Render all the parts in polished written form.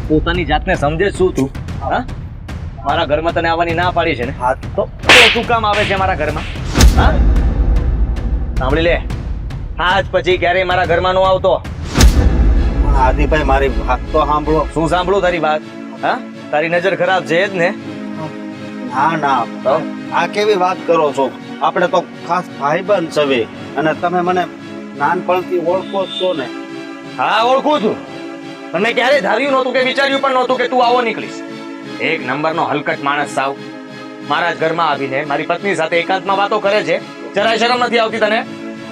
પોતાની જાતને સમજે શું તું? હા, મારા ઘરમાં તને આવવાની ના પાડી છે ને? હા તો શું કામ આવે છે મારા ઘરમાં? હા, સાંભળી લે, આજ પછી ક્યારેય મારા ઘરમાં નો આવતો. પણ આદિભાઈ મારી વાત તો સાંભળો. શું સાંભળું તારી વાત? હા, તારી નજર ખરાબ છે જ ને? ના ના, તો આ કેવી વાત કરો છો? આપણે તો ખાસ ભાઈબંધ છે અને તમે મને નાનપણથી ઓળખો જ છો ને. હા, ઓળખું છું. પણ મેં ક્યારેય ધાર્યું નહોતું કે વિચાર્યું પણ નહોતું કે તું આવો નીકળીશ. એક નંબરનો હલકટ માણસ સાવ. મારા જ ઘરમાં આવીને મારી પત્ની સાથે એકાંતમાં વાતો કરે છે. જરાય શરમ નથી આવતી તને?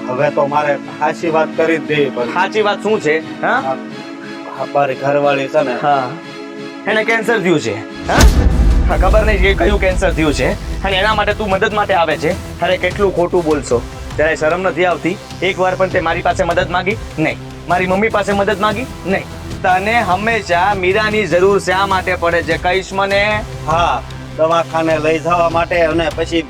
હવે તો મારે સાચી વાત કરી જ દેવી પડે. સાચી વાત શું છે? હા, મારી ઘરવાળી છે ને, હા, એને કેન્સર થયું છે. હા, હા, ખબર નહીં કે કયું કેન્સર થયું છે અને એના માટે તું મદદ માટે આવે છે. અરે કેટલું ખોટું બોલશો, જરાય શરમ નથી આવતી? એકવાર પણ તે મારી પાસે મદદ માંગી નહીં, મારી મમ્મી પાસે મદદ માંગી નહીં. તને હંમેશા મીરાની જરૂર શા માટે પડે છે કહીશ મને? હા, દવાખાને લઈ જવા માટે અને પછી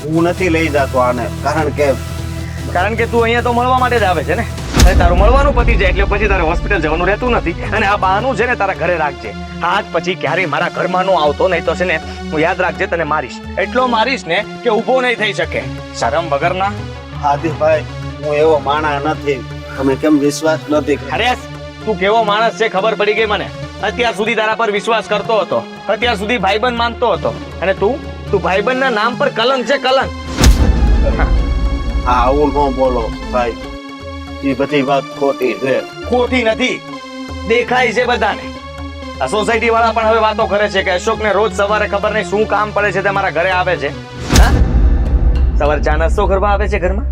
હું નથી લઈ જતો આને, કારણ કે તું અહીંયા તો મળવા માટે જ આવે છે ને. અને તારું મળવાનું પતી જાય એટલે પછી તારે હોસ્પિટલ જવાનું રહેતું નથી. અને આ બહાનું છે ને તારા ઘરે રાખજે. આજ પછી ક્યારેય મારા ઘરમાં નો આવતો, નહીં તો છે ને હું યાદ રાખજે તને મારીશ. એટલો મારીશ ને કે ઊભો નહીં થઈ શકે. શરમ વગરના. આદિભાઈ, હું એવો માણસ નથી. તમે કેમ વિશ્વાસ નથી? અરે તું કેવો માણસ છે ખબર પડી ગઈ મને. અત્યાર સુધી તારા પર વિશ્વાસ કરતો હતો, અત્યાર સુધી ભાઈબંધ માનતો હતો, અને તું ભાઈબંધના નામ પર કલંક છે, કલંક. હા, આવું ન બોલો ભાઈ, એ બધી વાત ખોટી છે. ખોટી નથી, દેખાય છે બધાને. આ સોસાયટી વાળા પણ હવે વાતો કરે છે કે અશોકને રોજ સવારે ખબર નહીં શું કામ પડે છે તે મારા ઘરે આવે છે. હા, સવારે ચા નાસ્તો કરવા આવે છે ઘરમાં.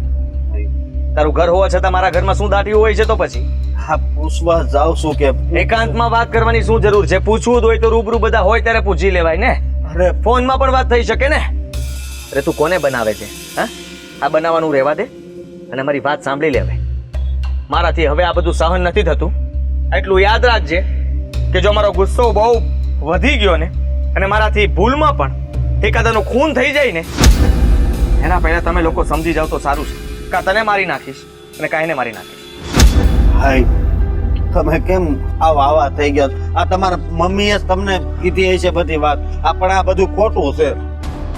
તારું ઘર હોવા છતાં મારા ઘરમાં શું દાટ્યું હોય છે? તો પછી હા, પૂછવા જાવ છું કે એકાંતમાં વાત કરવાની શું જરૂર છે? પૂછવું હોય તો રૂબરૂ બધા હોય ત્યારે પૂછી લેવાય ને. અરે ફોનમાં પણ વાત થઈ શકે ને. અરે તું કોને બનાવે છે? હા, આ બનાવવાનું રહેવા દે અને મારી વાત સાંભળી લે. મારાથી હવે આ બધું સહન નથી થતું. એટલું યાદ રાખજે કે જો મારો ગુસ્સો બહુ વધી ગયો ને અને મારાથી ભૂલમાં પણ એકાદાનું ખૂન થઈ જાય ને, એના પહેલા તમે લોકો સમજી જાવ તો સારું છે. કાં તને મારી નાખીશ અને કાં એને મારી નાખીશ. ભાઈ, તમે કેમ આવા થઈ ગયા? આ તમારા મમ્મીએ જ તમને કીધી છે બધી વાત. આ પણ આ બધું ખોટું છે.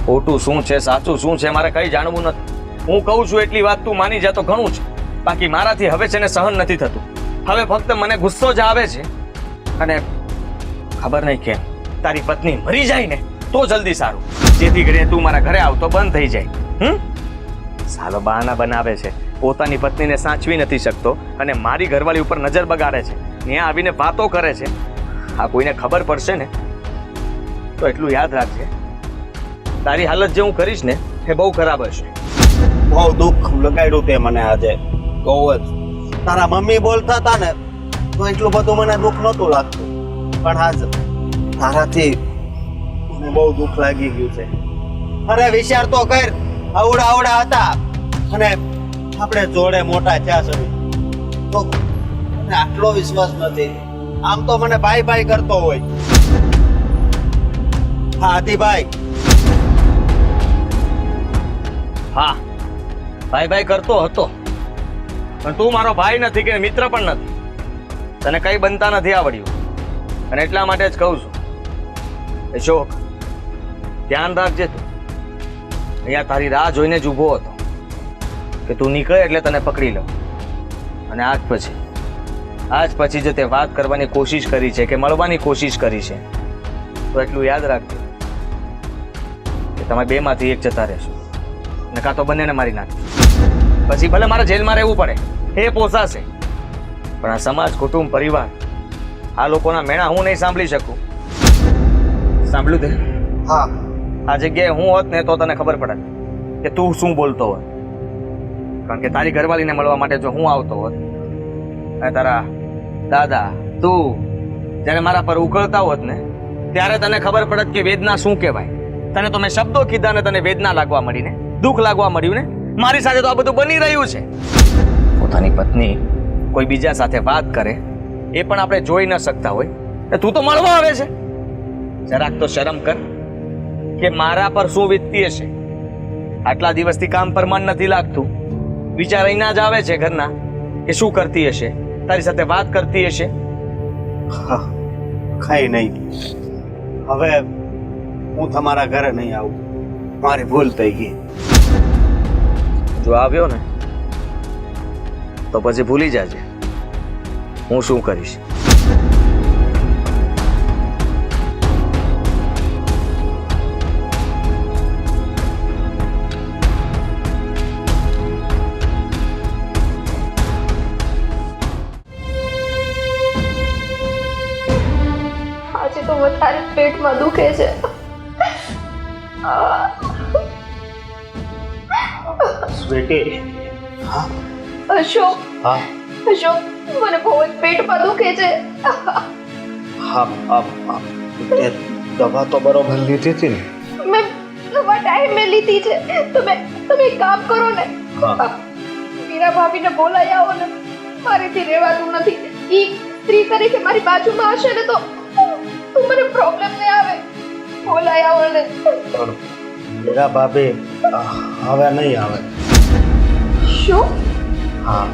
ખોટું શું છે, સાચું શું છે, મારે કઈ જાણવું નથી. હું કહું છું એટલી વાત તું માની જા તો ઘણું છે. બાકી મારાથી હવે છે ને સહન નથી થતું. હવે ફક્ત મને ગુસ્સો જ આવે છે. અને ખબર નહીં કેમ તારી પત્ની મરી જાય ને તો જલ્દી સારું, જેથી કરીને તું મારા ઘરે આવતો બંધ થઈ જાય. સાલો બહાના બનાવે છે, પોતાની પત્નીને સાચવી નથી શકતો અને મારી ઘરવાળી ઉપર નજર બગાડે છે. ત્યાં આવીને વાતો કરે છે. આ કોઈને ખબર પડશે ને તો એટલું યાદ રાખજે, તારી હાલત જે હું કરીશ ને એ બહુ ખરાબ હશે. બહુ દુઃખ લગાડ્યું તે મને આજે. બહુ જ. તારા મમ્મી બોલતા હતા ને તો એટલું બધું મને દુઃખ નહોતું લાગતું, પણ આજ તારાથી મને બહુ દુઃખ લાગી ગયું છે. અરે વિચાર તો કર, આવડા આવડા હતા અને આપણે જોડે મોટા થયા છે તો મને આટલો વિશ્વાસ નથી. આમ તો મને ભાઈ ભાઈ કરતો હોય. હા આદિભાઈ. હા, ભાઈ ભાઈ કરતો હતો, પણ તું મારો ભાઈ નથી કે મિત્ર પણ નથી. તને કઈ બનતા નથી આવડ્યું અને એટલા માટે જ કહું છું અશોક, ધ્યાન રાખજે. તું અહીંયા તારી રાહ જોઈને જ ઊભો હતો કે તું નીકળે એટલે તને પકડી લઉં. અને આજ પછી જો તે વાત કરવાની કોશિશ કરી છે કે મળવાની કોશિશ કરી છે તો એટલું યાદ રાખજે કે તમે બેમાંથી એક જતા રહેશો ને કાં તો બંનેને મારી નાખજો. પછી ભલે મારે જેલમાં રહેવું પડે, એ પોસાશે, પણ આ સમાજ, કુટુંબ, પરિવાર, આ લોકોના મેણા હું નહીં સાંભળી શકું. સાંભળ્યું તે? હા, આ જગ્યાએ હું હોત ને તો તને ખબર પડે કે તું શું બોલતો હોત. કારણ કે તારી ઘરવાળીને મળવા માટે જો હું આવતો હોત અને તારા દાદા તું જ્યારે મારા પર ઉકળતા હોત ને ત્યારે તને ખબર પડત કે વેદના શું કહેવાય. તને તો મેં શબ્દો કીધા ને તને વેદના લાગવા મળી ને, દુઃખ લાગવા મળ્યું ને. મારી સાથે તો આ બધું બની રહ્યું છે. પોતાની પત્ની કોઈ બીજા સાથે વાત કરે એ પણ આપણે જોઈ ન શકતા હોય, તું તો મળવા આવે છે. જરાક તો શરમ કર કે મારા પર શું વીતતી હશે. આટલા દિવસથી કામ પર મન નથી લાગતું, વિચાર અહીંના જ આવે છે ઘરના કે શું કરતી હશે, તારી સાથે વાત કરતી હશે. કઈ નહીં. હવે હું તમારા ઘરે નહીં આવું. મારી ભૂલ થઈ ગઈ. જો આવ્યો ને તો પછી ભૂલી જાજે હું શું કરીશ. આજે તો વધારે પેટમાં દુખે છે. સ્વીટી. હા અશોક, હા અશોક, મને બહુ જ પેટમાં દુખે છે. હા તે દવા તો બરોબર લીધી હતી ને? મેં દવા ટાઈમે લીધી છે. તમે એક કામ કરો ને, હા. મીરા ભાભીને બોલાઈ આવો ને. મારીથી રહેવાતું નથી. ઈ સ્ત્રી તરીકે મારી બાજુમાં હશે ને તો મને પ્રોબ્લેમ નહીં આવે. બોલાઈ આવો ને. પણ મીરા ભાભી હવે નહીં આવે. શું? હા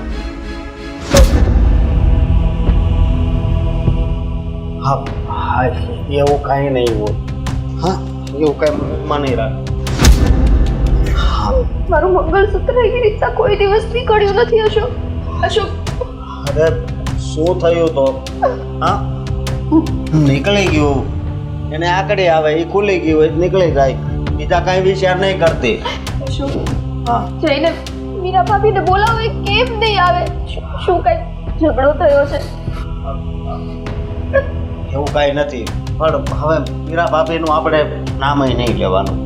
હા હા એવું કાંઈ નહીં હોય. હા એવું કાંઈ મનમાં નહીં રાખ. હા મારું મંગળસૂત્ર એવી રીતના કોઈ દિવસ નીકળ્યું નથી. અશોક, અશોક, અરે શું થયું તો? હા નીકળી ગયું. એને આકડી આવે એ ખુલી ગયું હોય નીકળી જાય. બીજા કાંઈ વિચાર નહીં કરતી. અશોક, હા જઈને મીરા ભાભીને બોલાવો. એ કેમ નહીં આવે? શું કઈ ઝઘડો થયો છે? એવું કાંઈ નથી. પણ હવે મીરા ભાભીનું આપણે નામ નહીં લેવાનું.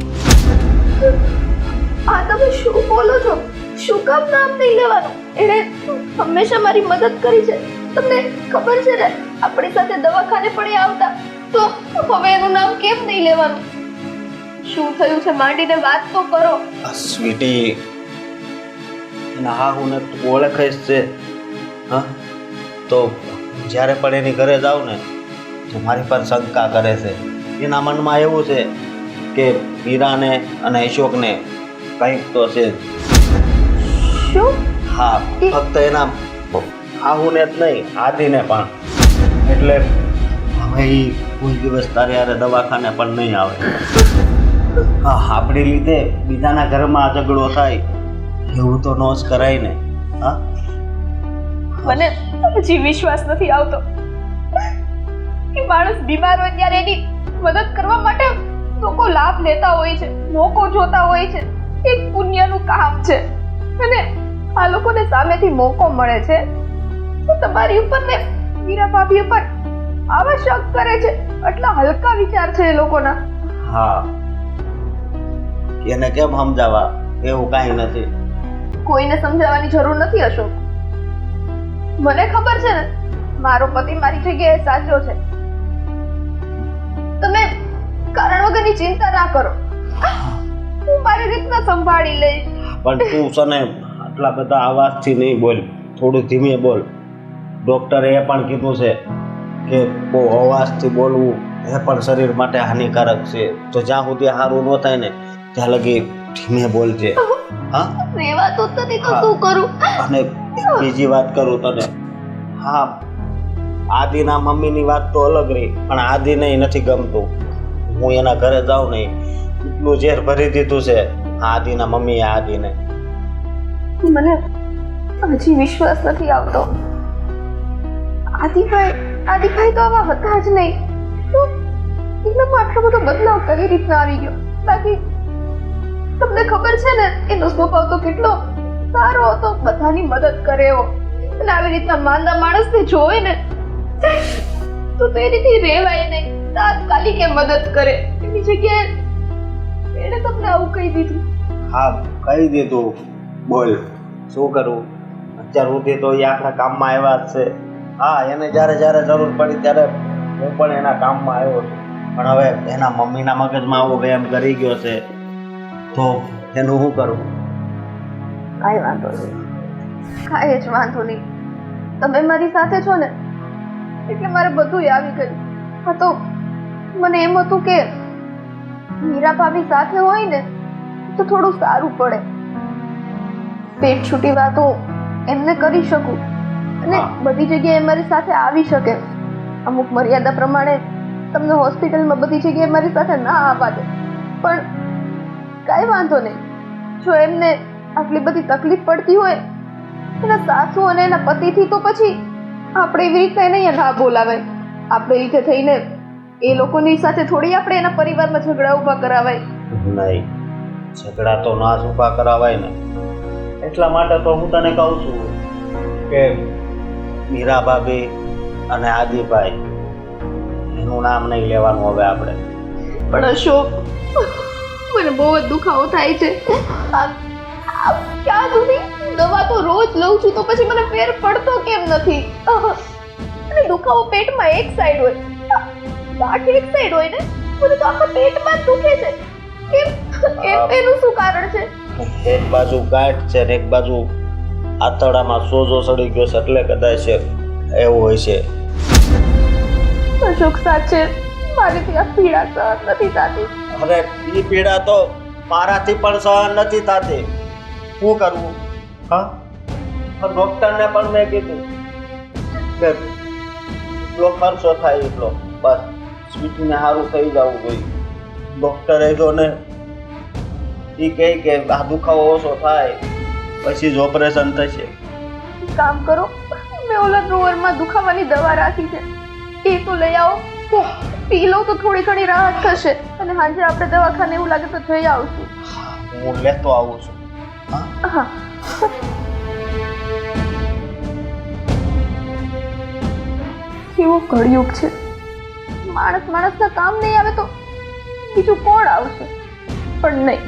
આ તમે શું બોલો છો? શું કામ નામ નહીં લેવાનું? એણે હંમેશા મારી મદદ કરી છે. તમને ખબર છે ને, આપણી સાથે દવાખાને પણ એ આવતા. તો હવે એનું નામ કેમ નહીં લેવાનું? શું થયું છે માંડીને વાત તો કરો. સ્વીટી એના હા હું તું ઓળખીશ છે. હા તો જ્યારે પણ એની ઘરે જાઉં ને તો મારી પર શંકા કરે છે. એના મનમાં એવું છે કે મીરાને અને અશોકને કંઈક તો છે. શું? હા ફક્ત એના આહુને જ નહીં આદિને પણ. એટલે હવે એ કોઈ દિવસ તારે યારે દવાખાને પણ નહીં આવે. હા આપણી લીધે બીજાના ઘરમાં ઝઘડો થાય એવું તો નો જ કરાય ને. હા મને હજી વિશ્વાસ નથી આવતો કે માણસ બીમાર હોય ત્યારે એની મદદ કરવા માટે લોકો લાભ લેતા હોય છે, મોકો જોતા હોય છે. એક પુણ્યનું કામ છે અને આ લોકોને સામેથી મોકો મળે છે તો તમારી ઉપર ને મીરા ભાભી ઉપર આવા શક કરે છે. આટલા હલકા વિચાર છે એ લોકોના. હા એને કેમ સમજાવવા? એવું કાંઈ નથી. કોઈને સમજાવવાની જરૂર નથી અશોક. મને ખબર છે ને મારો પતિ મારી જગ્યાએ સાચો છે. તમે કારણ વગરની ચિંતા ના કરો. હું મારી રીતના સંભાળી લઈશ. પણ તું છે ને આટલા બધા અવાજથી નહીં બોલ. થોડું ધીમે બોલ. ડૉક્ટરે એ પણ કીધું છે કે બહુ અવાજથી બોલવું એ પણ શરીર માટે હાનિકારક છે. તો જ્યાં સુધી સારું ન થાય ને ત્યાં લગી ધીમે બોલજે. હા રેવાતું જ નથી તો શું કરું? અને બીજી વાત કરું તને. હા આદિના મમ્મીની વાત તો અલગ રહી, પણ આદિને નથી ગમતું હું એના ઘરે જાઉં નહીં. એટલું ઝેર ભરી દીધું છે આદિના મમ્મીએ આદિને. મને હજી વિશ્વાસ નથી આવતો. આદિભાઈ તો આવા હતા જ નહીં. તો એનામાં આટલો બધો બદલાવ કઈ રીતના આવી ગયો? બાકી તમને ખબર છે ને એનો સ્વભાવ તો કેટલો સારો હતો. બધાની મદદ કરે એવો. અને આવી રીતના માંદા માણસને જોવે ને તો એનીથી રહેવાય નહીં. તાત્કાલિક એ મદદ કરે. એની જગ્યાએ એને તમને આવું કહી દીધું. હા કહી દીધું. બોલ શું કરું? અત્યાર સુધી તો એ આખા કામમાં આવ્યા જ છે. હા એને જ્યારે જ્યારે જરૂર પડી ત્યારે હું પણ એના કામમાં આવ્યો છું. પણ હવે એના મમ્મીના મગજમાં આવો વેમ કરી ગયો છે તો એનું શું કરું? કાંઈ વાંધો નહીં, કાંઈ જ વાંધો નહીં. તમે મારી સાથે છો ને એટલે મારે બધું આવી ગયું. હા તો મને એમ હતું કે મીરા ભાભી સાથે હોય ને તો થોડું સારું પડે. પેટ છૂટી વાતો એમને કરી શકું અને બધી જગ્યાએ મારી સાથે આવી શકે. અમુક મર્યાદા પ્રમાણે તમને હોસ્પિટલમાં બધી જગ્યાએ મારી સાથે ના આવવા દે, પણ કાંઈ વાંધો નહીં. જો એમને આટલી બધી તકલીફ પડતી હોય એના સાસુ અને એના પતિથી, તો પછી આપણે એવી રીતે એને અહીંયા ના બોલાવાય. આપણે રીતે થઈને એ લોકોની સાથે થોડી આપણે એના પરિવારમાં ઝઘડા ઊભા કરાવાય. નહીં, ઝઘડા તો ના જ ઊભા કરાવાય ને. એટલા માટે તો હું તને કહું છું કે મીરા ભાભી અને આદિભાઈ એનું નામ નહીં લેવાનું હવે આપણે. પણ અશોક, મને બહુ જ દુખાવો થાય છે. ક્યાં સુધી દવા તો રોજ લઉં છું, તો પછી મને ફેર પડતો કેમ નથી? અને દુખાવો પેટમાં એક સાઈડ હોય, ગાંઠ એક સાઈડ હોય ને, મને તો આખા પેટમાં જ દુખે છે. એનું શું કારણ છે? એક બાજુ ગાંઠ છે ને એક બાજુ આંતરડામાં સોજો સડી ગયો છે, એટલે કદાચ એવું હોય છે. અશોક, સાચે મારીથી આ પીડા સહન નથી થતી. અરે એ પીડા તો મારાથી પણ સહન નથી થતી. શું કરવું? હા, ડોક્ટરને પણ મેં કીધું કે એટલો ખર્ચો થાય એટલો, બસ સ્વીટીને સારું થઈ જવું જોઈએ. ડોક્ટરે જો ને એ કહે કે આ દુખાવો ઓછો થાય પછી જ ઓપરેશન થશે. કામ કરો, મેં ઓલા ડ્રોવરમાં દુખાવાની દવા રાખી છે, એ તો લઈ આવો, પી લો તો થોડી ઘણી રાહત થશે. અને સાંજે આપણે દવાખાને એવું લાગે તો જઈ આવશું. હું લેતો આવું છું. હા. કેવો કળિયુગ છે. માણસના કામ નહીં આવે તો બીજું કોણ આવશે? પણ નહીં.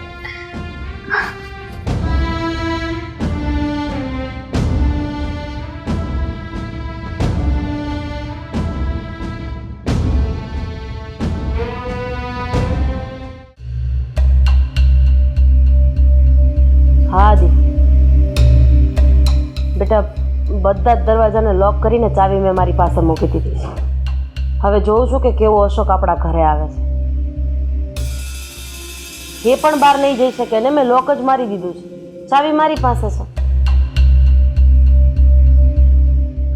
હા દી બેટા, બધા જ દરવાજાને લોક કરીને ચાવી મેં મારી પાસે મૂકી દીધી છે. હવે જોઉં છું કે કેવો અશોક આપણા ઘરે આવે છે. એ પણ બહાર નહીં જઈ શકે ને, મેં લોક જ મારી દીધું છે, ચાવી મારી પાસે છે.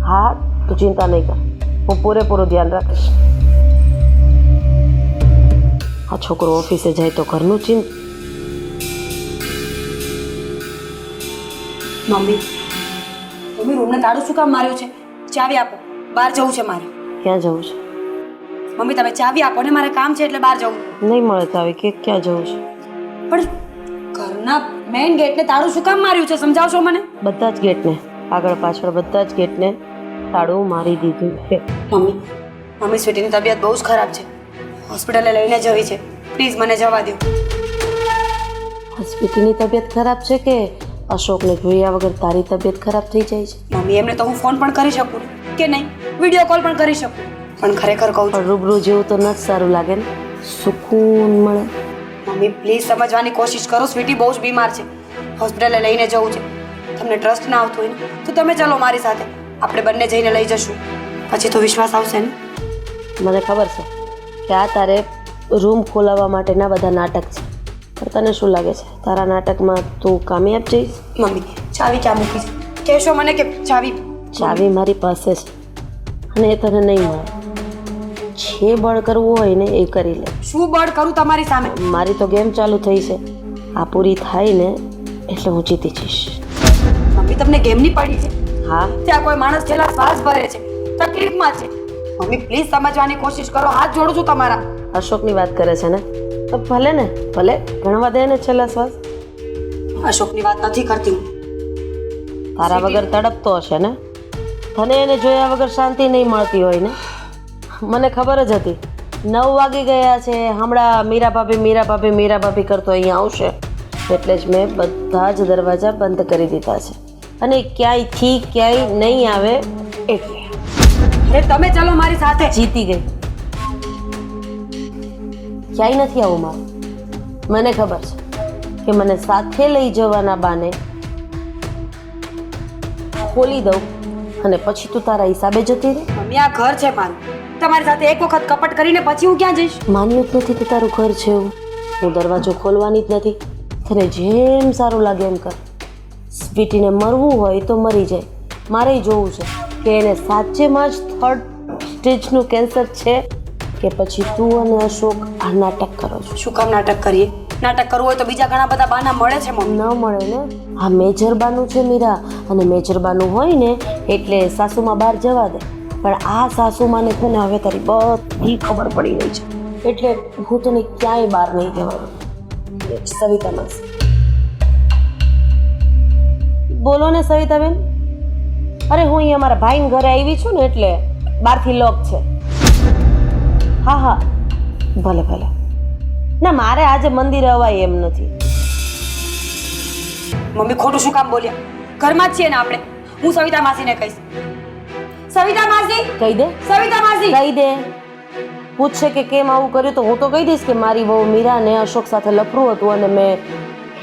હા, તું ચિંતા નહીં કર, હું પૂરેપૂરું ધ્યાન રાખીશ. આ છોકરો ઓફિસે જાય તો ઘરનું મમ્મી રૂમને તાળું શું કામ માર્યું છે? ચાવી આપો, બહાર જવું છે મારે. ક્યાં જવું છે? મમ્મી તમે ચાવી આપો ને, મારે કામ છે એટલે બહાર જવું. નહીં મળે ચાવી કે ક્યાં જવું છે? પણ ઘરના મેઇન ગેટને તાળું શું કામ માર્યું છે, સમજાવશો મને? બધા જ ગેટને, આગળ પાછળ બધા જ ગેટને તાળું મારી દીધું છે. મમ્મી સ્વીટીની તબિયત બહુ જ ખરાબ છે, હોસ્પિટલે લઈને જવી છે, પ્લીઝ મને જવા દો. સ્વીટીની તબિયત ખરાબ છે કે અશોકને જોયા વગર તારી તબિયત ખરાબ થઈ જાય છે? મમ્મી એમને તો હું ફોન પણ કરી શકું કે નહીં, વિડીયો કોલ પણ કરી શકું, પણ ખરેખર કહું છું રૂબરૂ જેવું તો ન જ સારું લાગે ને, સુકૂન મળે. મમ્મી પ્લીઝ સમજવાની કોશિશ કરો, સ્વીટી બહુ જ બીમાર છે, હોસ્પિટલે લઈને જવું છે. તમને ટ્રસ્ટ ના આવતું હોય ને તો તમે ચાલો મારી સાથે, આપણે બંને જઈને લઈ જશું, પછી તો વિશ્વાસ આવશે ને. મને ખબર છે કે આ તારે રૂમ ખોલાવવા માટેના બધા નાટક છે, પણ તને શું લાગે છે તારા નાટકમાં તું કામયાબ જઈશ? મમ્મી ચાવી ક્યાં મૂકી છે, કહેશો મને કે ચાવી? ચાવી મારી પાસે છે અને એ તને નહીં મળે. જે બળ કરવું હોય ને એ કરી લે. શું બળ કરું તમારી સામે? મારી તો ગેમ ચાલુ થઈ છે, આ પૂરી થાય ને એટલે હું જીતી જઈશ. મમ્મી તમને ગેમની પડી છે? હા, ત્યાં કોઈ માણસ છેલ્લા શ્વાસ ભરે છે, તકલીફમાં છે. મમ્મી પ્લીઝ સમજવાની કોશિશ કરો, હાથ જોડું છું તમારા. અશોકની વાત કરે છે ને, તો ભલે ને, ભલે ગણવા દે ને છેલ્લા શ્વાસ. અશોકની વાત નથી કરતી હું. તારા વગર તડપતો હશે ને, તને એને જોયા વગર શાંતિ નહીં મળતી હોય ને. મને ખબર જ હતી 9 વાગી ગયા છે, હમણાં મીરા ભાભી કરતો અહીંયા આવશે, એટલે જ મેં બધા જ દરવાજા બંધ કરી દીધા છે, અને ક્યાંયથી ક્યાંય નહીં આવે એટલે. અરે તમે ચાલો મારી સાથે. જીતી ગઈ. ક્યાંય નથી આવું મારે. મને ખબર છે કે મને સાથે લઈ જવાના બાને ખોલી દઉં અને પછી તું તારા હિસાબે જતી રહે. મમ્મી આ ઘર છે મારું, તમારી સાથે એક વખત કપટ કરીને પછી હું ક્યાં જઈશ? માન્યું જ નથી કે તારું ઘર છે એવું. હું દરવાજો ખોલવાની જ નથી. તને જેમ સારું લાગે એમ કર. સ્વીટીને મરવું હોય તો મરી જાય. મારે જોવું છે કે એને સાચેમાં જ થર્ડ સ્ટેજનું કેન્સર છે કે પછી તું અને અશોક આ નાટક કરો છો? શું કામ નાટક કરીએ? નાટક કરવું હોય તો બીજા ઘણા બધા બહાના મળે છે મમ્મી. ન મળે ને. આ મેજરબાનું છે મીરા, અને મેજરબાનું હોય ને એટલે સાસુમાં બહાર જવા દે. પણ આ સાસુમાને છે ને હવે તારી બધી ખબર પડી ગઈ છે, એટલે હું તને ક્યાંય બહાર નહીં જવાનું. સવિતા માસી બોલો ને સવિતાબેન. અરે હું અહીંયા મારા ભાઈને ઘરે આવી છું ને એટલે બહારથી લોક છે. હા હા ભલે ભલે. ના મારે આજે મંદિરે અવાય એમ નથી. મમ્મી ખોટું શું કામ બોલ્યા? ઘરમાં જ છીએ ને આપણે. હું સવિતા માસીને કહીશ. સવિતા માસી, કહી દે, સવિતા માસી. કહી દે. પૂછશે કે કેમ આવું કર્યું તો હું તો કહી દઈશ કે મારી બહુ મીરાને અશોક સાથે લફરું હતું અને મેં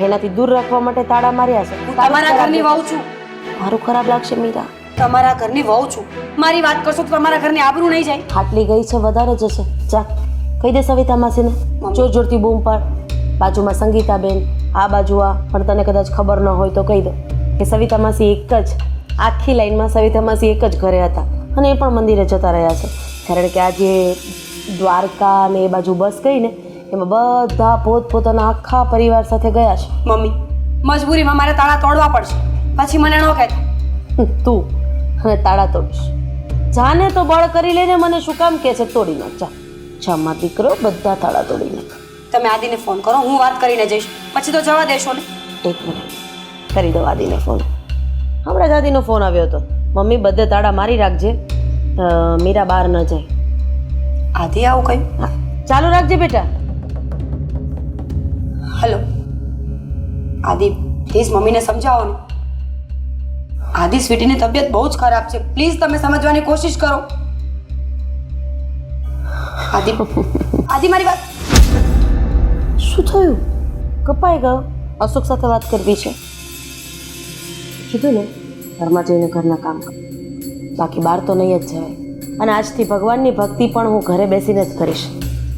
એનાથી દૂર રાખવા માટે તાળા માર્યા છે. હું તમારા ઘરની વહુ છું. મારું ખરાબ લાગશે મીરા? તમારા ઘરની વહુ છું. મારી વાત કરશો તો તમારા ઘરની આબરૂ નહીં જાય. આટલી ગઈ છે વધારે જશે. જા કહી દે સવિતા માસીને. જોર જોરથી બૂમ પાડ. બાજુમાં સંગીતાબેન, આ બાજુ આ. પણ તને કદાચ ખબર ન હોય તો કહી દે કે સવિતા માસી એક જ આખી લાઈનમાં સવિતા માસી એક જ ઘરે હતા અને એ પણ મંદિરે જતા રહ્યા છે. કારણ કે આજે દ્વારકા ને એ બાજુ બસ ગઈ ને એમાં બધા પોતપોતાના આખા પરિવાર સાથે ગયા છે. મમ્મી મજબૂરીમાં મારે તાળા તોડવા પડશે. પછી મને ન કહેતા. તું અને તાળા તોડીશ. જાને તો બળ કરી લઈને મને શું કામ કહે છે તોડી નાખ. જા જા મારો દીકરો, બધા તાળા તોડી નાખ. તમે આદિને ફોન કરો, હું વાત કરીને જઈશ. પછી તો જવા દેશો ને? એક મિનિટ કરી દો આદિને ફોન. હમણાં જ આદિનો ફોન આવ્યો હતો. મમ્મી બધે તાળા મારી રાખજે, મીરા બહાર ન જાય. આદિ આવું કહ્યું? હા ચાલુ રાખજે બેટા. હલો આદિ, પ્લીઝ મમ્મીને સમજાવો ને. આદિ સ્વીટીની તબિયત બહુ જ ખરાબ છે. પ્લીઝ તમે સમજવાની કોશિશ કરો. આદિ આદિ મારી વાત. શું થયું? કપાઈ ગયો? અશોક સાથે વાત કરવી છે? કીધું ને ઘરમાં જઈને ઘરના કામ કર, બાકી બહાર તો નહીં જ જવાય. અને આજથી ભગવાનની ભક્તિ પણ હું ઘરે બેસીને જ કરીશ.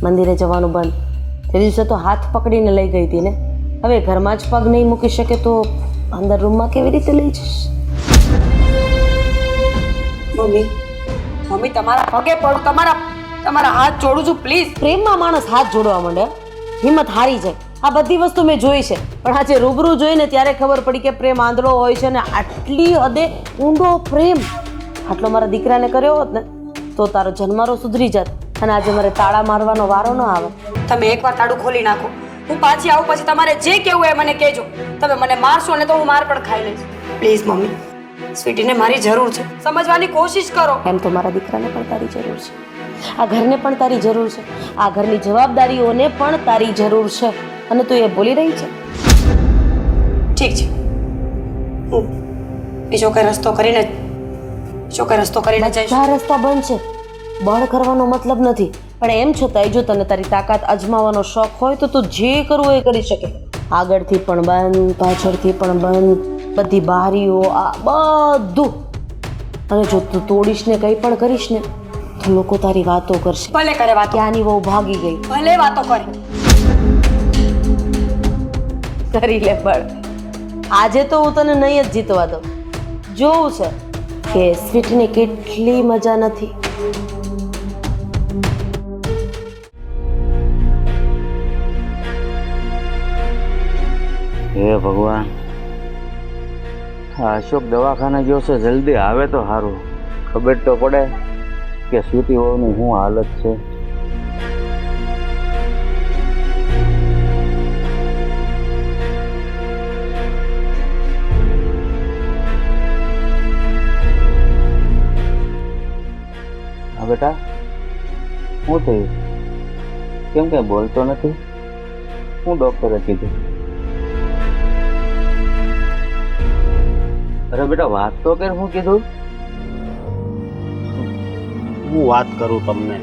મંદિરે જવાનું બંધ. તે દિવસે તો હાથ પકડીને લઈ ગઈ હતી ને. હવે ઘરમાં જ પગ નહીં મૂકી શકે તો અંદર રૂમમાં કેવી રીતે લઈ જઈશ? મમ્મી મમ્મી તમારા પગે પડું, તમારા હાથ જોડું છું પ્લીઝ. પ્રેમમાં માણસ હાથ જોડવા માંડે, હિંમત હારી જાય. આ બધી વસ્તુ મેં જોઈ છે, પણ આજે રૂબરૂ જોઈને ત્યારે ખબર પડી કે પ્રેમ આંધળો હોય છે ને આટલી હદે ઊંડો પ્રેમ આટલો મારા દીકરાને કર્યો હોત ને તો તારો જન્મારો સુધરી જાત અને આજે મારે તાળા મારવાનો વારો ન આવે. તમે એકવાર તાળું ખોલી નાખો, હું પાછી આવું. પછી તમારે જે કહેવું એ મને કહેજો. તમે મને મારશો ને તો હું માર પણ ખાઈ લઈશ. પ્લીઝ મમ્મી, સ્વીટીને મારી જરૂર છે. સમજવાની કોશિશ કરો. એમ તો મારા દીકરાને પણ તારી જરૂર છે, આ ઘરને પણ તારી જરૂર છે, આ ઘરની જવાબદારીઓને પણ તારી જરૂર છે, અને તું એ ભૂલી રહી છે. ઠીક છે, હું બીજો કઈ રસ્તો કરીને જઈશ. બધા રસ્તા બંધ છે. બળ કરવાનો મતલબ નથી, પણ એમ છતાંય જો તને તારી તાકાત અજમાવવાનો શોખ હોય તો તું જે કરવું એ કરી શકે. આગળથી પણ બંધ, પાછળથી પણ બંધ, બધી બારીઓ, આ બધું. અને જો તું તોડીશ ને કંઈ પણ કરીશ ને તો લોકો તારી વાતો કરશે. ભલે કરે વાતો. ત્યાંની બહુ ભાગી ગઈ. ભલે વાતો કરે. કરી લે બળ. આજે તો હું તને નહીં જ જીતવા દઉં. જોવું છે કે સ્વીટની કેટલી મજા નથી. હે ભગવાન, આ અશોક દવાખાને ગયો છે, જલ્દી આવે તો સારું. ખબર તો પડે કે સ્વીટી વહુની શું હાલત છે. હા બેટા, શું થયું? કેમ કે બોલતો નથી? શું ડૉક્ટરે કીધું? અરે બેટા વાત તો કર, શું કીધું? હું વાત કરું તમને.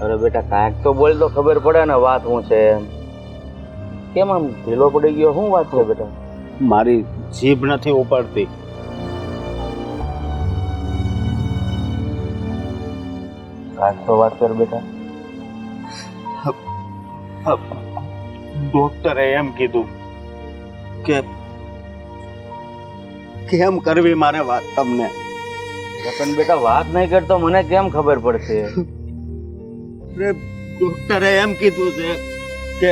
અરે બેટા કાંઈક તો બોલ તો ખબર પડે ને વાત શું છે. કેમ આમ ઢીલો પડી ગયો? શું વાત છે બેટા? મારી જીભ નથી ઉપડતી. કાંઈક તો વાત કર બેટા. ડોક્ટરે એમ કીધું કે કેમ કરવી મારે વાત તમને? પણ બેટા વાત નહીં કરતો મને કેમ ખબર પડશે? અરે ડોક્ટરે એમ કીધું છે કે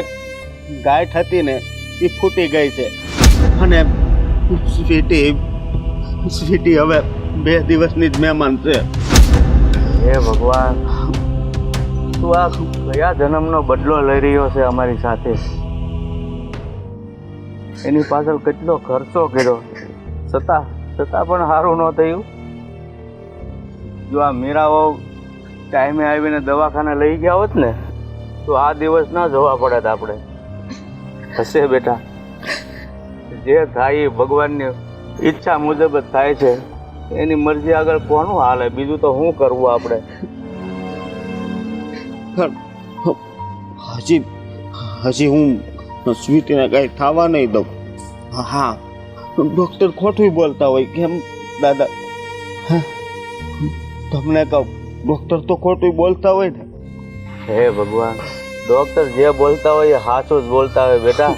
ગાંઠ હતી ને એ ફૂટી ગઈ છે અને સ્વીટી હવે 2 દિવસની જ મહેમાન છે. હે ભગવાન, તું આ કયા જન્મનો બદલો લઈ રહ્યો છે અમારી સાથે? એની પાછળ કેટલો ખર્ચો કર્યો, છતાં પણ સારું ન થયું. જો આ મીરાઓ ટાઈમે આવીને દવાખાને લઈ ગયા હોત ને તો આ દિવસ ના જોવા પડત આપણે. હશે બેટા, જે થાય એ ભગવાનની ઈચ્છા મુજબ જ થાય છે. એની મરજી આગળ કોનું હાલે? બીજું તો શું કરવું આપણે? પણ હજી હું સ્વીટીને કઈ થવા નહીં દઉં. હા, ડોક્ટર ખોટું બોલતા હોય કેમ દાદા? તમને કહું, ડોક્ટર તો ખોટું બોલતા હોય ને. હે ભગવાન, ડોક્ટર જે બોલતા હોય એ સાચું જ બોલતા હોય બેટા.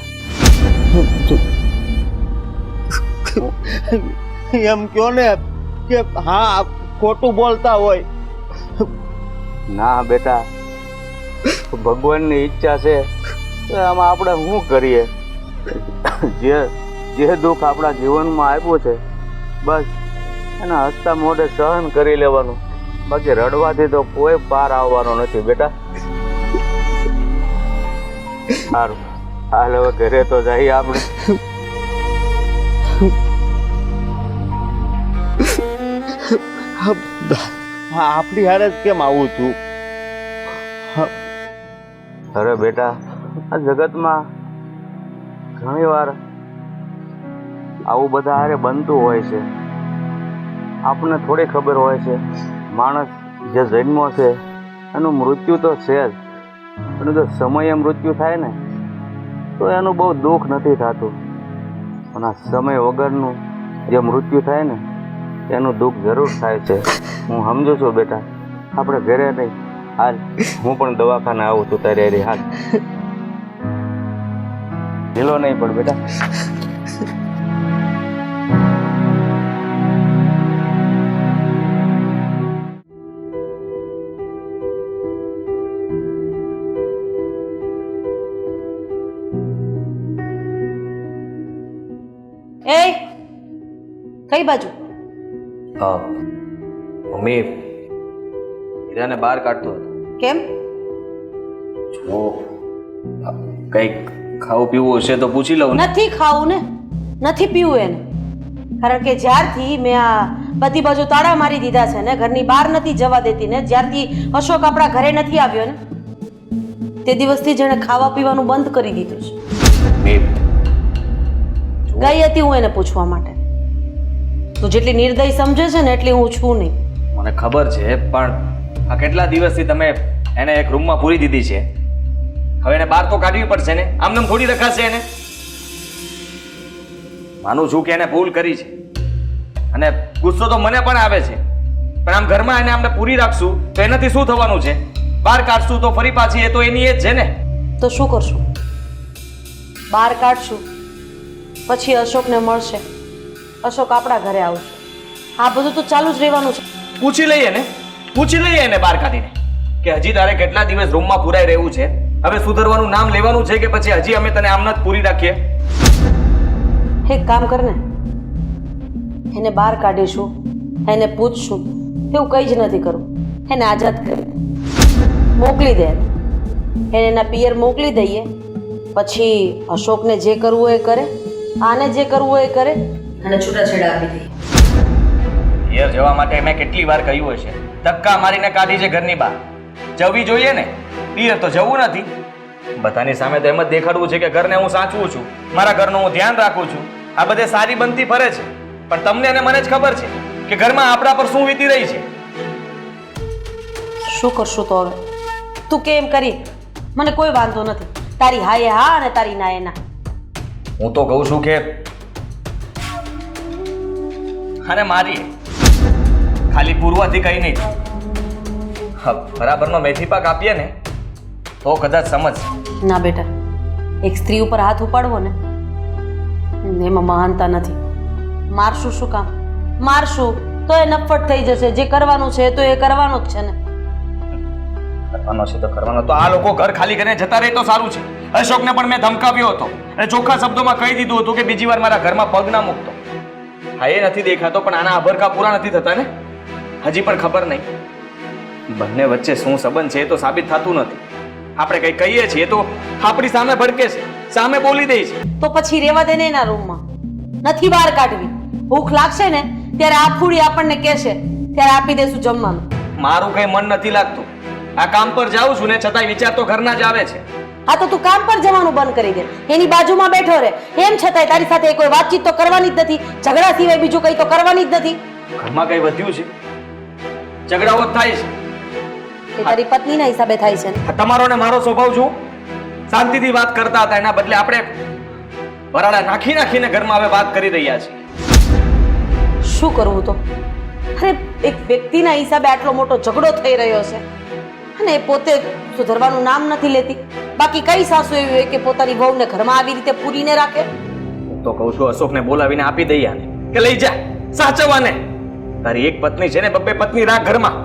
એમ કયો ને કે હા ખોટું બોલતા હોય. ના બેટા, ભગવાનની ઈચ્છા છે તો આમાં આપણે શું કરીએ? જે દુઃખ આપણા જીવનમાં આવ્યું છે બસ એના હસતા મોઢે સહન કરી લેવાનું. બાકી રડવાથી તો કોઈ પાર આવવાનો નથી બેટા. સારું, હાલ હવે ઘરે તો જઈએ આપણે. હા, આપણી હારે જ કેમ આવું છું? અરે બેટા, આ જગતમાં ઘણી વાર આવું બધા હારે બનતું હોય છે. આપણને થોડી ખબર હોય છે માણસ જે જન્મો છે એનું મૃત્યુ તો છે જ, પણ જો સમયે મૃત્યુ થાય ને તો એનું બહુ દુઃખ નથી થતું. પણ આ સમય વગરનું જે મૃત્યુ થાય ને એનું દુઃખ જરૂર થાય છે. હું સમજુ છું બેટા. આપણે ઘરે નહીં, હાલ હું પણ દવાખાને આવું છું તારી હારે. હાલ, ઢીલો નહીં પણ બેટા. એ કઈ બાજુ? મમ્મી, હીરાને બહાર કાઢતો હતો. કેમ? જો કંઈક ખાવું પીવું હશે તો પૂછી લઉં ને. નથી ખાવું ને, નથી પીવું એને. કારણ કે જ્યારથી મેં આ બધી બાજુ તાળા મારી દીધા છે ને, ઘરની બહાર નથી જવા દેતી ને, જ્યારથી અશોક આપણા ઘરે નથી આવ્યો ને તે દિવસથી જેણે ખાવા પીવાનું બંધ કરી દીધું છે. ગઈ હતી હું એને પૂછવા માટે. તું જેટલી નિર્દય સમજે છે ને એટલી હું છું નહીં. મને ખબર છે, પણ આ કેટલા દિવસથી તમે એને એક રૂમમાં પૂરી દીધી છે. હવે એને બહાર તો કાઢવી પડશે ને, આમને થોડી રખાશે એને. માનું છું કે એને ભૂલ કરી છે અને ગુસ્સો તો મને પણ આવે છે, પણ આમ ઘરમાં એને આપણે પૂરી રાખશું તો એનાથી શું થવાનું છે? બહાર કાઢશું તો ફરી પાછી એ તો એની એ જ છે ને. તો શું કરશું? બહાર કાઢશું, પછી અશોકને મળશે, અશોક આપણા ઘરે આવશે. આ બધું તો ચાલુ જ રહેવાનું છે. પૂછી લઈએ ને, પૂછી લઈએ એને બહાર કાઢીને કે હજી તારે કેટલા દિવસ રૂમમાં પૂરાઈ રહેવું છે? હવે સુધરવાનું નામ લેવાનું છે કે પછી હજી અમે તને આમ જ પૂરી રાખીએ? એક કામ કર ને, એને બહાર કાઢીશું, એને પૂછશું, એવું કંઈ જ નથી કરવું. એને આઝાદ કરી મોકલી દે, એને એના પિયર મોકલી દઈએ. પછી અશોકને જે કરવું હોય એ કરે, આને જે કરવું હોય એ કરે, અને છૂટાછેડા આપી દઈએ. પિયર જવા માટે મેં કેટલી વાર કહ્યું હશે, ધક્કા મારીને કાઢી છે ઘરની બહાર. જવી જોઈએ ને, પિયર તો જવું નથી. બધાની સામે તો એમ જ દેખાડવું છે કે ઘરને હું સાચવું છું, મારા ઘરનું હું ધ્યાન રાખું છું. આ બધે સારી બનતી ફરે છે, પણ તમને અને મને જ ખબર છે કે ઘરમાં આપણા પર શું વીતી રહી છે. શું કરશું તો હવે? તું કેમ કરી, મને કોઈ વાંધો નથી. તારી હા એ હા અને તારી ના એ ના. હું તો કહું છું કે અને મારી ખાલી પૂર્વથી કઈ નહીં, બરાબરનો મેથી પાક આપીએ ને તો કદાચ સમજ. ના બેટા, એક સ્ત્રી ઉપર હાથ ઉપાડવો ને એમાં મહાનતા નથી. મારશું શું કામ? મારશું તો એ નફ્ફટ થઈ જશે. જે કરવાનું છે તો એ કરવાનું જ છે ને. કરવાનો છે તો કરવાનો. તો આ લોકો ઘર ખાલી કરીને જતા રહે તો સારું છે. અશોકને પણ મેં ધમકાવ્યો હતો અને ચોખ્ખા શબ્દોમાં કહી દીધું હતું કે બીજી વાર મારા ઘરમાં પગ ના મૂકતો. હા, એ નથી દેખાતો પણ આના આભરકા પૂરા નથી થતા ને. હજી પણ ખબર નહીં બંને વચ્ચે શું સંબંધ છે એ તો સાબિત થતું નથી. આપણે કઈ કહીએ છીએ તો આપણી સામે ભડકે છે, સામે બોલી દે છે. તો પછી રેવા દે ને એના રૂમમાં. નથી બહાર કાઢવી. ભૂખ લાગશે ને ત્યારે આ ફૂડી આપણને કહેશે, ત્યારે આપી દેશું જમવાનું. મારું કઈ મન નથી લાગતું. આ કામ પર જાઉં છું ને છતાંય વિચાર તો ઘરના જ આવે છે. હા તો તું કામ પર જવાનું બંધ કરી દે. એની બાજુમાં બેઠો રહે. એમ છતાંય તારી સાથે કોઈ વાતચીત તો કરવાની જ નથી. ઝઘડા સિવાય બીજું કઈ તો કરવાની જ નથી. ઘરમાં કઈ વધ્યું છે? ઝઘડાઓ જ થાય છે. એ તારી પત્નીના હિસાબે થાય છે ને. આ તમારો ને મારો સ્વભાવ જો શાંતિથી વાત કરતા હતા એના બદલે આપણે વરાળા નાખી નાખીને ઘરમાં હવે વાત કરી રહ્યા છીએ. શું કરવું તો? અરે એક વ્યક્તિના હિસાબે આટલો મોટો ઝઘડો થઈ રહ્યો છે અને એ પોતે સુધરવાનું નામ નથી લેતી. બાકી કઈ સાસુ એવી હોય કે પોતાની વહુને ઘરમાં આવી રીતે પૂરીને રાખે? હું તો કહું છું અશોકને બોલાવીને આપી દઈએ આને કે લઈ જા સાચવવાને. તારી એક પત્ની છે ને બબ્બે પત્ની રાખ ઘરમાં.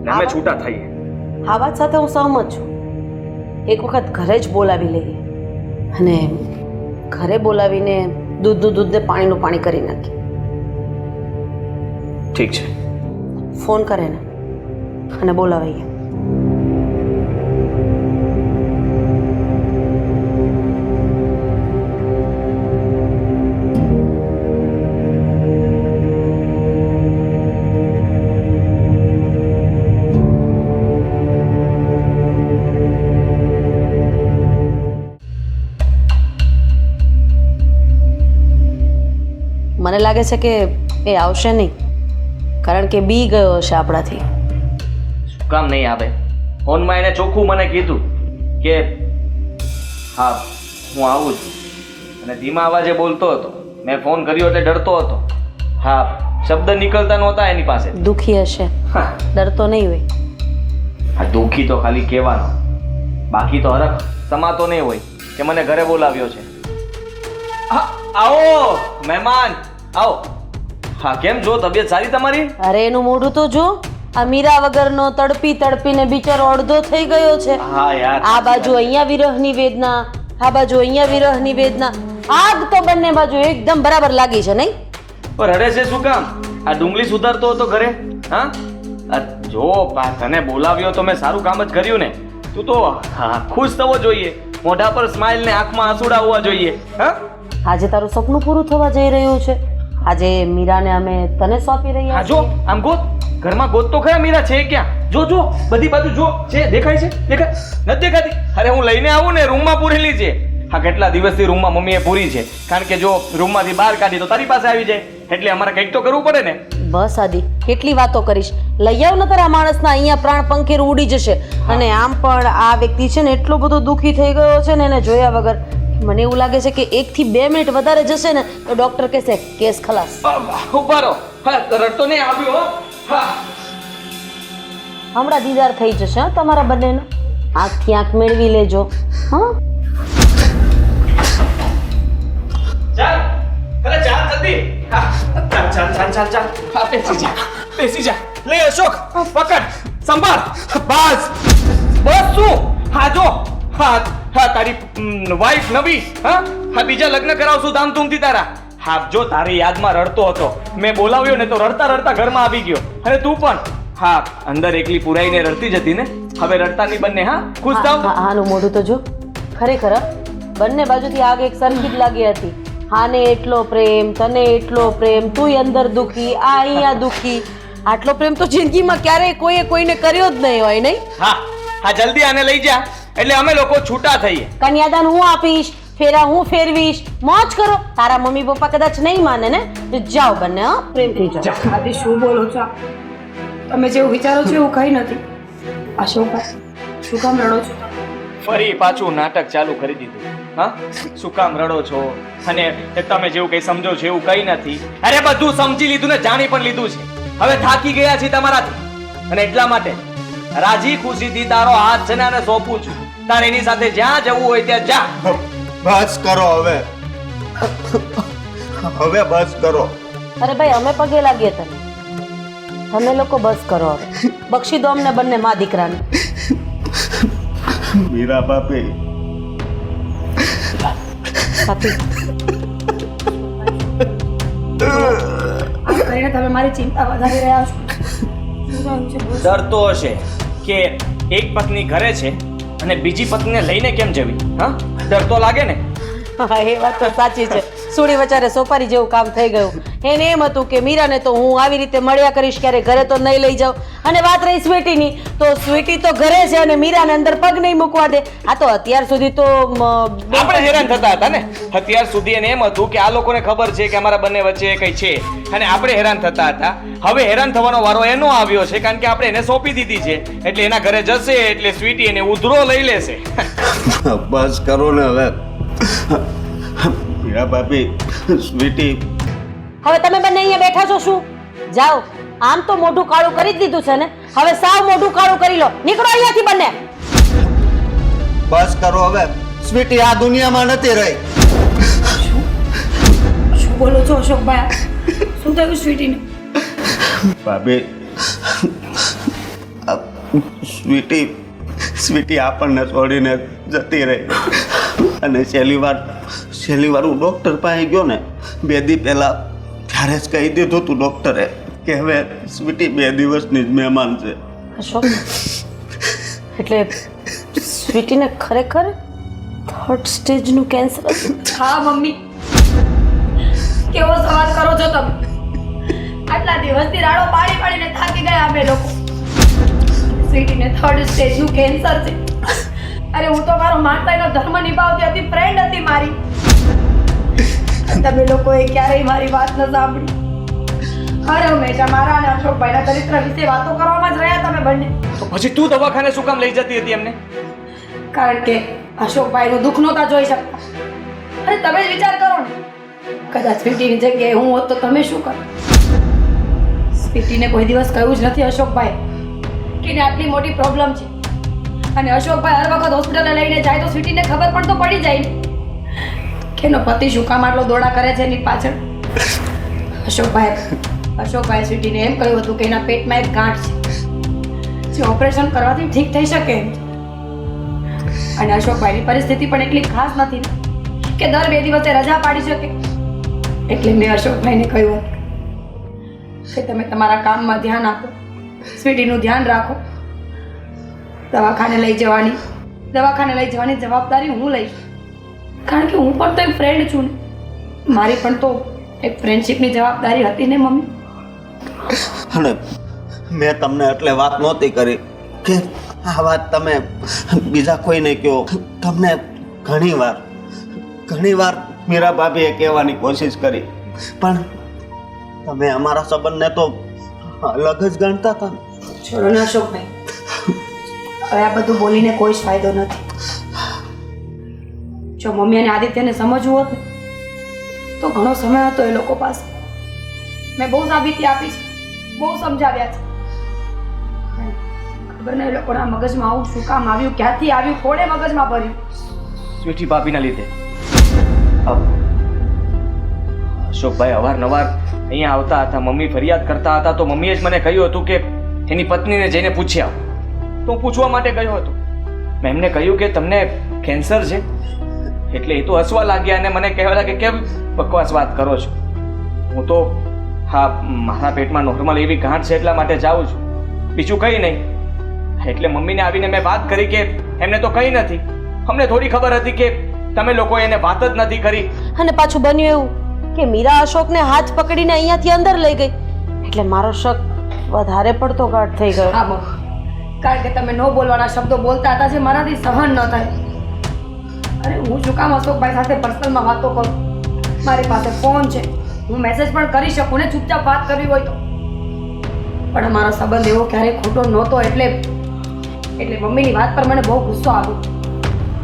ને અમે છૂટા થઈએ. આ વાત સાથે હું સહમત છું. એક વખત ઘરે જ બોલાવી લઈએ અને ઘરે બોલાવીને દૂધનું દૂધ ને પાણીનું પાણી કરી નાખીએ. ઠીક છે. ફોન કરે ને અને બોલાવીએ. મને લાગે છે કે એ આવશે નહીં, કારણ કે બી ગયો હશે આપણાથી. શું કામ નહીં આવે? ફોનમાં એને ચોખ્ખું મને કીધું કે હા હું આવું છું અને ધીમા અવાજે બોલતો હતો. મેં ફોન કર્યો એટલે ડરતો હતો. હા, શબ્દ નીકળતા નહોતા એની પાસે. દુખી હશે, ડરતો નહીં હોય. આ દુખી તો ખાલી કહેવાનો, બાકી તો હરખ સમાતો નહીં હોય કે મને ઘરે બોલાવ્યો છે. આવો મહેમાન, આવો. હા, કેમ છો? તબિયત સારી તમારી? અરે એનું મોઢું તો જો. આ મીરા વગરનો તડપી તડપીને બિચારો અડધો થઈ ગયો છે. હા યાર. આ બાજુ અહીંયા વિરહની વેદના, આ બાજુ અહીંયા વિરહની વેદના. આગ તો બંને બાજુ એકદમ બરાબર લાગી છે નહીં? પણ રડે છે શું કામ? આ ડુંગળી સુધારતો હતો ઘરે. હા, જો તને બોલાવ્યો તો મેં સારું કામ જ કર્યું ને. તું તો ખુશ થવો જોઈએ, મોઢા પર સ્માઈલ ને આંખમાં આંસુડા હોવા જોઈએ. હા, આજે તારું સપનું પૂરું થવા જઈ રહ્યું છે. આજે મીરાને અમે તને સોંપી રહ્યા હા, જો આમ ગોત, ઘરમાં ગોત તો ખરા. મીરા છે ક્યાં? જો જો બધી બાજુ જો. છે? દેખાય છે? દેખાય નથી દેખાતી? અરે હું લઈને આવું ને રૂમમાં પૂરેલી છે. હા, કેટલા દિવસથી રૂમમાં મમ્મીએ પૂરી છે, કારણ કે જો રૂમમાંથી બહાર કાઢી તો તારી પાસે આવી જાય, એટલે અમારે કંઈક તો કરવું પડે ને. બસ આદિ, કેટલી વાતો કરીશ. લઈ આવ ને તારા માણસના, અહીંયા પ્રાણ પંખેર ઉડી જશે. અને આમ પણ આ વ્યક્તિ છે ને એટલો બધો દુઃખી થઈ ગયો છે ને એને જોયા વગર. મને એવું લાગે છે કે 1 થી 2 મિનિટ વધારે જશે ને તો ડોક્ટર કહેશે કેસ ખલાસ. ઉભા રહો. હા, રડતો નહીં આવ્યો. હા, હમણાં દીદાર થઈ જશે હા તમારા બંનેનો. આંખથી આંખ મેળવી લેજો. હા, ચાલ. અરે ચાલ જલ્દી. હા, ચાલ ચાલ ચાલ ચાલ ચાલ. હા, બેસી જા, બેસી જા. લે અશોક, પકડ, સંભાળ. બસ બસ. શું? હા જો, હા હા, તારી વાઈફ નવી. હા હા, બીજા લગ્ન કરાવશું ધામધૂમથી તારા. હા, જો તારી યાદમાં રડતો હતો, મેં બોલાવ્યો ને તો રડતા રડતા ઘરમાં આવી ગયો. અને તું પણ હા અંદર એકલી પુરાઈને રડતી જતી ને. હવે રડતા નહીં બંને. હા, ખુશ થાવ. આનું મોઢું તો જો. ખરેખર બંને બાજુથી આગ એક સરખી જ લાગી હતી. હાને એટલો પ્રેમ, તને એટલો પ્રેમ, તું અંદર દુખી, આ અહીંયા દુખી. આટલો પ્રેમ તો જિંદગીમાં ક્યારેય કોઈએ કોઈને કર્યો જ નહીં હોય નહીં? હા હા, જલ્દી આને લઈ જા એટલે અમે લોકો છૂટા થઈએ. કન્યાદાન હું આપીશ, ફેરા હું ફેરવીશ, મોજ કરો. તારા મમ્મી પપ્પા કદાચ નહીં માને ને, જાઓ બંને. હા, પ્રેમથી જાઓ. આદિ શું બોલો છો? તમે જેવું વિચારો છો એવું કંઈ નથી. અશોકભાઈ, શું કામ રડો છો? ફરી પાછું નાટક ચાલુ કરી દીધું. હા, શું કામ રડો છો? અને તમે જેવું કઈ સમજો છો એવું કઈ નથી. અરે બધું સમજી લીધું ને જાણી પણ લીધું છે. હવે થાકી ગયા છે તમારાથી અને એટલા માટે રાજી ખુશીથી તારો હાથ છે ને આને સોંપું છું. તારે એની સાથે જ્યાં જવું હોય ત્યાં જા. બસ કરો હવે. હવે બસ કરો. અરે ભાઈ અમે પગે લાગીએ તને. તમે લોકો બસ કરો હવે. બક્ષી દો અમને બંને મા દીકરાને. મીરા બાપી, સાથી આ કરીને તમે મારી ચિંતા વધારી રહ્યા છો. શું થયું છે? બોલો. ડરતો હશે કે એક પત્ની ઘરે છે અને બીજી પત્નીને લઈને કેમ જવી? હા, ડર તો લાગે ને. હા એ વાત તો સાચી છે. સુડી વચારે સોપારી જેવું કામ થઈ ગયું. એને એમ હતું કે મીરાને તો હું આવી રીતે મળ્યા કરીશ, ક્યારે ઘરે તો નહીં લઈ જાઉં. અને વાત રહી સ્વીટીની, તો સ્વીટી તો ઘરે છે અને મીરાને અંદર પગ નહીં મૂકવા દે. આ તો અત્યાર સુધી તો આપણે હેરાન થતા હતા ને. અત્યાર સુધી એને એમ હતું કે આ લોકોને ખબર છે કે અમારા બંને વચ્ચે કંઈ છે અને આપણે હેરાન થતા હતા. હવે હેરાન થવાનો વારો એનો આવ્યો છે, કારણ કે આપણે એને સોંપી દીધી છે. એટલે એના ઘરે જશે એટલે સ્વીટી એને ઉધરો લઈ લેશે. બસ કરો ને હવે. મીરા બાપી, સ્વીટી, હવે તમે બંને અહીંયા બેઠા છો શું? જાઓ. આમ તો મોઢું કાળું કરી જ દીધું છે ને, હવે સાવ મોઢું કાળું કરી લો. નીકળો અહીંયાથી બંને. બસ કરો હવે. સ્વીટી આ દુનિયામાં નથી રહી. શું બોલો છો અશોકભાઈ? શું થયું સ્વીટીને? ભાભી, સ્વીટી આપણને છોડીને જતી રહી. અને છેલ્લી વાર હું ડૉક્ટર પાસે ગયો ને 2 દી પહેલાં, ત્યારે જ કહી દીધું હતું ડૉક્ટરે કે હવે સ્વીટી 2 દિવસની જ મહેમાન છે. અશોક, એટલે સ્વીટીને ખરેખર 3rd સ્ટેજનું કેન્સર હતું? હા મમ્મી, કેવો સવાલ કરો છો તમે? આટલા દિવસથી રાડો પાડીને થાકી ગયા અમે લોકો. સ્વીટીને 3rd સ્ટેજનું કેન્સર છે. અરે હું તો મારો માતાનો ધર્મ નિભાવતી હતી, ફ્રેન્ડ હતી મારી. તમે લોકોએ ક્યારેય મારી વાત ન સાંભળી. હર હંમેશા મારા અને અશોકભાઈના ચરિત્ર વિશે વાતો કરવામાં જ રહ્યા તમે બંને. તો પછી તું દવાખાને શું કામ લઈ જતી હતી એમને? કારણ કે અશોકભાઈનું દુઃખ નહોતા જોઈ શકતા. અરે તમે જ વિચાર કરો ને, કદાચ સ્વીટીની જગ્યાએ હું હોત તો તમે શું કરો? સ્વીટીને કોઈ દિવસ કહ્યું જ નથી અશોકભાઈ કે એને આટલી મોટી પ્રોબ્લેમ છે. અને અશોકભાઈ હર વખત હોસ્પિટલે લઈને જાય તો સ્વીટીને ખબર પણ તો પડી જાય ને કે એનો પતિ શું કામ આટલો દોડા કરે છે એની પાછળ. અશોકભાઈ સ્વીટીને એમ કહ્યું હતું કે એના પેટમાં એક ગાંઠ છે જે ઓપરેશન કરવાથી ઠીક થઈ શકે એમ છે. અને અશોકભાઈની પરિસ્થિતિ પણ એટલી ખાસ નથી કે દર 2 દિવસે રજા પાડી શકે. એટલે મેં અશોકભાઈને કહ્યું કે તમે તમારા કામમાં ધ્યાન આપો, સ્વીટીનું ધ્યાન રાખો. દવાખાને લઈ જવાની જવાબદારી હું લઈશ. કારણ કે હું પણ તો એક ફ્રેન્ડ છું ને. મારી પણ તો એક ફ્રેન્ડશિપની જવાબદારી હતી ને મમ્મી. અને મેં તમને એટલે વાત નહોતી કરી કે આ વાત તમે બીજા કોઈને કહો. તમને ઘણી વાર મીરા ભાભીએ કહેવાની કોશિશ કરી, પણ તમે અમારા સંબંધને તો અલગ જ ગણતા હતા ને. છોડો ને અશોકભાઈ, હવે આ બધું બોલીને કોઈ જ ફાયદો નથી. જો મમ્મી અને આદિત્યને સમજવું હોત ને તો ઘણો સમય હતો એ લોકો પાસે. મેં બહુ સાબિતી આપી છે, બહુ સમજાવ્યા છે. ખબર નહીં એ લોકોના મગજમાં આવું શું કામ આવ્યું, ક્યાંથી આવ્યું, કોણે મગજમાં ભર્યું. સ્વીટી ભાભીના લીધે. અશોકભાઈ અવારનવાર અહીંયા આવતા હતા, મમ્મી ફરિયાદ કરતા હતા, તો મમ્મીએ જ મને કહ્યું હતું કે એની પત્નીને જઈને પૂછી આવો. તો હું પૂછવા માટે ગયો હતો. મેં એમને કહ્યું કે તમને કેન્સર છે. એટલે એ તો હસવા લાગ્યા અને મને કહેવા લાગ્યા કેમ બકવાસ વાત કરો છો. હું તો હા મારા પેટમાં નોર્મલ એવી ગાંઠ છે એટલા માટે જાઉં છું, બીજું કંઈ નહીં. એટલે મમ્મીને આવીને મેં વાત કરી કે એમને તો કંઈ નથી, અમને થોડી ખબર હતી કે તમે લોકો એને વાત જ નથી કરી. અને પાછું બન્યું એવું કે મીરા અશોકને હાથ પકડીને અહીંયાથી અંદર લઈ ગઈ. એટલે મારો શક વધારે પડતો ગાઢ થઈ ગયો. હા મમ્મી, કારણ કે તમે ન બોલવાના શબ્દો બોલતા હતા જે મારાથી સહન ન થાય. અરે હું શું કામ અશોકભાઈ સાથે પર્સનલમાં વાતો કરું? મારી પાસે ફોન છે, હું મેસેજ પણ કરી શકું ને ચૂપચાપ વાત કરવી હોય તો. પણ અમારો સંબંધ એવો ક્યારેય ખોટો નહોતો. એટલે મમ્મીની વાત પર મને બહુ ગુસ્સો આવ્યો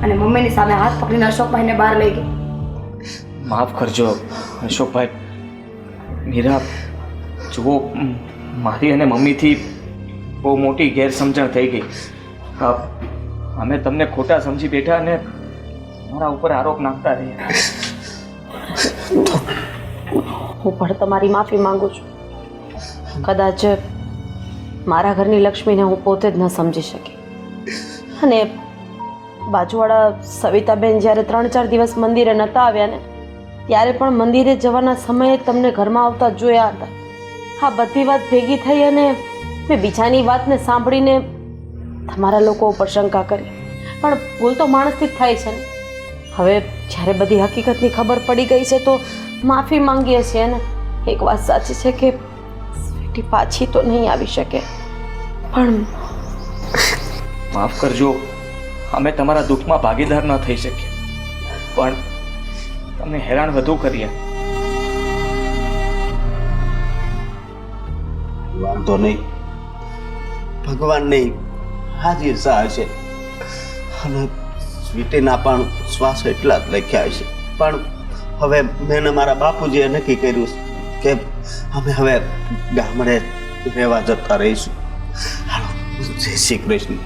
અને મમ્મીની સામે હાથ પકડીને અશોકભાઈને બહાર લઈ ગઈ. માફ કરજો અશોકભાઈ. મીરા જુઓ, મારી અને મમ્મીથી બહુ મોટી ગેરસમજણ થઈ ગઈ. અમે તમને ખોટા સમજી બેઠા અને મારા ઉપર આરોપ નાખતા રહ્યા. હું પણ તમારી માફી માંગુ છું. કદાચ મારા ઘરની લક્ષ્મીને હું પોતે જ ન સમજી શકી. અને બાજુવાળા સવિતાબેન જ્યારે 3-4 દિવસ મંદિરે નહોતા આવ્યા ને ત્યારે પણ મંદિરે જવાના સમયે તમને ઘરમાં આવતા જોયા હતા. આ બધી વાત ભેગી થઈ અને મેં બીજાની વાતને સાંભળીને તમારા લોકો ઉપર શંકા કરી. પણ ભૂલ તો માણસથી જ થાય છે ને. હવે જ્યારે બધી હકીકતની ખબર પડી ગઈ છે તો માફી માંગીએ છીએ ને. એક વાત સાચી છે કે સ્વીટી પાછી તો નહીં આવી શકે, પણ માફ કરજો, અમે તમારા દુઃખમાં ભાગીદાર ન થઈ શકીએ, પણ તમને હેરાન વધુ કરીએ. વાંધો નહીં, ભગવાન નહીં હાજર સા હશે અને સ્વીટીના પણ શ્વાસ એટલા જ લખ્યા હશે. પણ હવે મેં મારા બાપુજીએ નક્કી કર્યું કે અમે હવે ગામડે રહેવા જતા રહીશું. હાલો, જય શ્રી કૃષ્ણ.